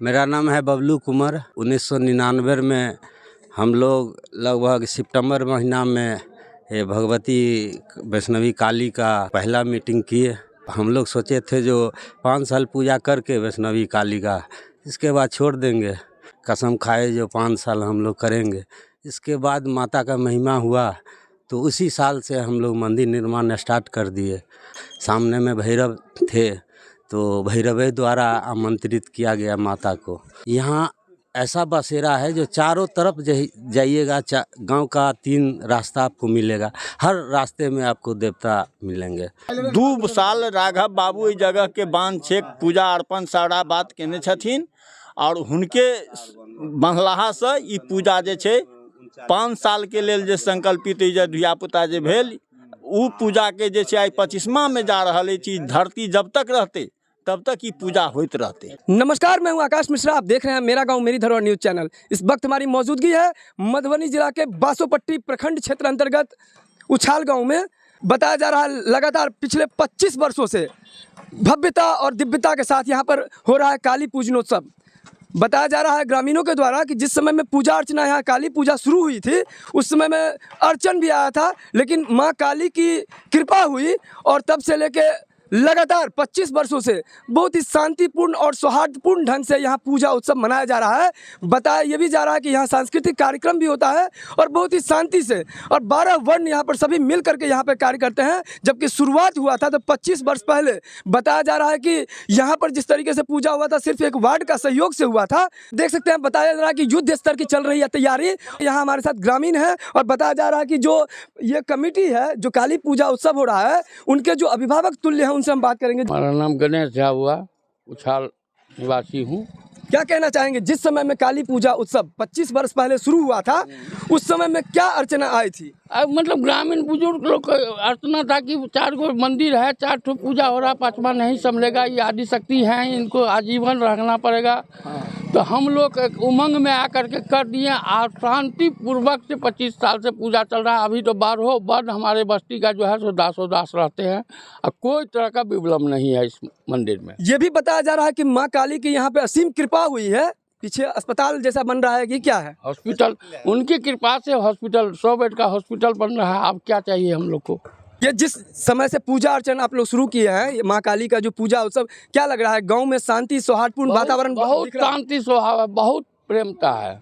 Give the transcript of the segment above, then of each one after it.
मेरा नाम है बबलू कुमार। 1999 में हम लोग लगभग सितंबर महीना में ये भगवती वैष्णवी काली का पहला मीटिंग किए। हम लोग सोचे थे जो 5 साल पूजा करके वैष्णवी काली का इसके बाद छोड़ देंगे। कसम खाए जो 5 साल हम लोग करेंगे। इसके बाद माता का महिमा हुआ तो उसी साल से हम लोग मंदिर निर्माण स्टार्ट कर दिए। सामने में भैरव थे तो भैरवे द्वारा आमंत्रित किया गया माता को। यहाँ ऐसा बसेरा है जो चारों तरफ जाइएगा, गांव का 3 रास्ता आपको मिलेगा, हर रास्ते में आपको देवता मिलेंगे। 2 साल राघव बाबू इस जगह के बांध छेक पूजा अर्पण सारा बात केने छथिन और हुनके बंधलाहा से ई पूजा जे छे 5 साल के लेल जे संकल्पित जे धिया पुता जे भेल उ पूजा के जे छे आई 25वां में जा रहल चीज। धरती जब तक रहते तब तक ये पूजा होते रहते। नमस्कार, मैं हूं आकाश मिश्रा। आप देख रहे हैं मेरा गांव मेरी धरोहर न्यूज चैनल। इस वक्त हमारी मौजूदगी है मधुबनी जिला के बासोपट्टी प्रखंड क्षेत्र अंतर्गत उछाल गांव में। बताया जा रहा है लगातार पिछले 25 वर्षों से भव्यता और दिव्यता के साथ यहां पर हो रहा है काली पूजनोत्सव। बताया जा रहा है ग्रामीणों के द्वारा कि जिस समय में पूजा अर्चना यहाँ काली पूजा शुरू हुई थी उस समय में अर्चन भी आया था, लेकिन माँ काली की कृपा हुई और तब से लेके लगातार 25 वर्षों से बहुत ही शांतिपूर्ण और सौहार्दपूर्ण ढंग से यहाँ पूजा उत्सव मनाया जा रहा है। बताया ये भी जा रहा है कि यहाँ सांस्कृतिक कार्यक्रम भी होता है और बहुत ही शांति से, और 12 वर्ण यहाँ पर सभी मिल करके यहाँ पर कार्य करते हैं। जबकि शुरुआत हुआ था तो 25 वर्ष पहले बताया जा रहा है कि यहाँ पर जिस तरीके से पूजा हुआ था सिर्फ एक वार्ड का सहयोग से हुआ था। देख सकते हैं, बताया जा रहा है कि युद्ध स्तर की चल रही है तैयारी। यहाँ हमारे साथ ग्रामीण है और बताया जा रहा है कि जो ये कमेटी है जो काली पूजा उत्सव हो रहा है उनके जो अभिभावक तुल्य है उनसे हम बात करेंगे। हमारा नाम गणेश झा हुआ, उछाल निवासी हूँ। क्या कहना चाहेंगे, जिस समय में काली पूजा उत्सव 25 वर्ष पहले शुरू हुआ था उस समय में क्या अर्चना आई थी? मतलब ग्रामीण बुजुर्ग लोग का अर्चना था कि 4 गो मंदिर है, 4 ठो पूजा हो रहा, 5वां नहीं संभलेगा, ये आदि शक्ति है, इनको आजीवन रहना पड़ेगा। तो हम लोग एक उमंग में आकर के कर दिए और शांति पूर्वक से 25 साल से पूजा चल रहा है। अभी तो 12 वर्ण हमारे बस्ती का जो है सो दास रहते हैं और कोई तरह का विबलम नहीं है इस मंदिर में। ये भी बताया जा रहा है कि माँ काली की यहाँ पे असीम कृपा हुई है। पीछे अस्पताल जैसा बन रहा है कि क्या है? हॉस्पिटल, उनकी कृपा से हॉस्पिटल 100 बेड का हॉस्पिटल बन रहा है। अब क्या चाहिए हम लोग को? ये जिस समय से पूजा अर्चना आप लोग शुरू किए हैं माँ काली का जो पूजा उत्सव, क्या लग रहा है गांव में शांति सौहार्दपूर्ण वातावरण? बहुत शांति स्वभाव है, बहुत प्रेमता है,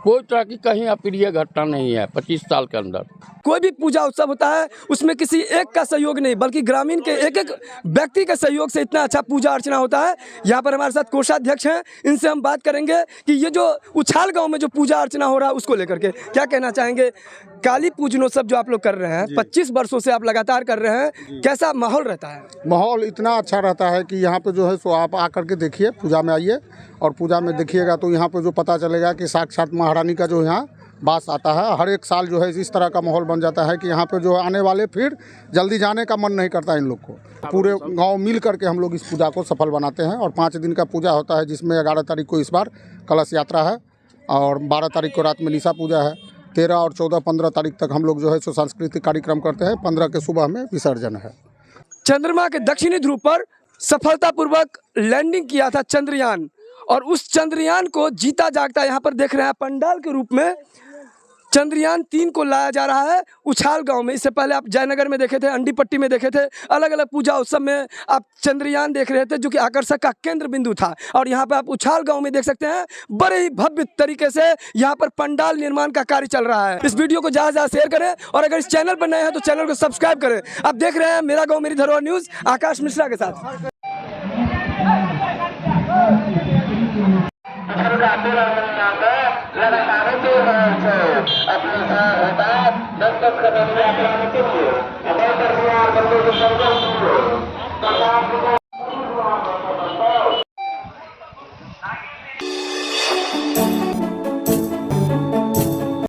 कोई तरह की कहीं अप्रिय घटना नहीं है। 25 साल के अंदर कोई भी पूजा उत्सव होता है उसमें किसी एक का सहयोग नहीं बल्कि ग्रामीण के एक एक व्यक्ति के सहयोग से इतना अच्छा पूजा अर्चना होता है। यहाँ पर हमारे साथ कोषाध्यक्ष हैं, इनसे हम बात करेंगे कि ये जो उछाल गांव में जो पूजा अर्चना हो रहा है उसको लेकर के क्या कहना चाहेंगे। काली पूजनोत्सव जो आप लोग कर रहे हैं 25 वर्षों से आप लगातार कर रहे हैं, कैसा माहौल रहता है? माहौल इतना अच्छा रहता है कि यहाँ पे जो है सो आप आकर के देखिए, पूजा में आइए और पूजा में देखिएगा तो यहाँ पे जो पता चलेगा कि साक्षात महारानी का जो यहाँ बास आता है। हर एक साल जो है इस तरह का माहौल बन जाता है कि यहाँ पे जो आने वाले फिर जल्दी जाने का मन नहीं करता इन लोग को। पूरे गांव मिल करके हम लोग इस पूजा को सफल बनाते हैं और 5 दिन का पूजा होता है, जिसमें 11 तारीख को इस बार कलश यात्रा है और 12 तारीख को रात में निशा पूजा है। 13 और 14, 15 तारीख तक हम लोग जो है सो सांस्कृतिक कार्यक्रम करते हैं। 15 के सुबह में विसर्जन है। चंद्रमा के दक्षिणी ध्रुव पर सफलतापूर्वक लैंडिंग किया था चंद्रयान, और उस चंद्रयान को जीता जागता यहाँ पर देख रहे हैं पंडाल के रूप में चंद्रयान 3 को लाया जा रहा है उछाल गांव में। इससे पहले आप जयनगर में देखे थे, अंडीपट्टी में देखे थे, अलग अलग पूजा उत्सव में आप चंद्रयान देख रहे थे जो कि आकर्षक का केंद्र बिंदु था। और यहाँ पे आप उछाल गांव में देख सकते हैं बड़े ही भव्य तरीके से यहाँ पर पंडाल निर्माण का कार्य चल रहा है। इस वीडियो को ज़्यादा से ज़्यादा शेयर करें और अगर इस चैनल पर नए हैं तो चैनल को सब्सक्राइब करें। आप देख रहे हैं मेरा गाँव मेरी धरोहर न्यूज़, आकाश मिश्रा के साथ। अपने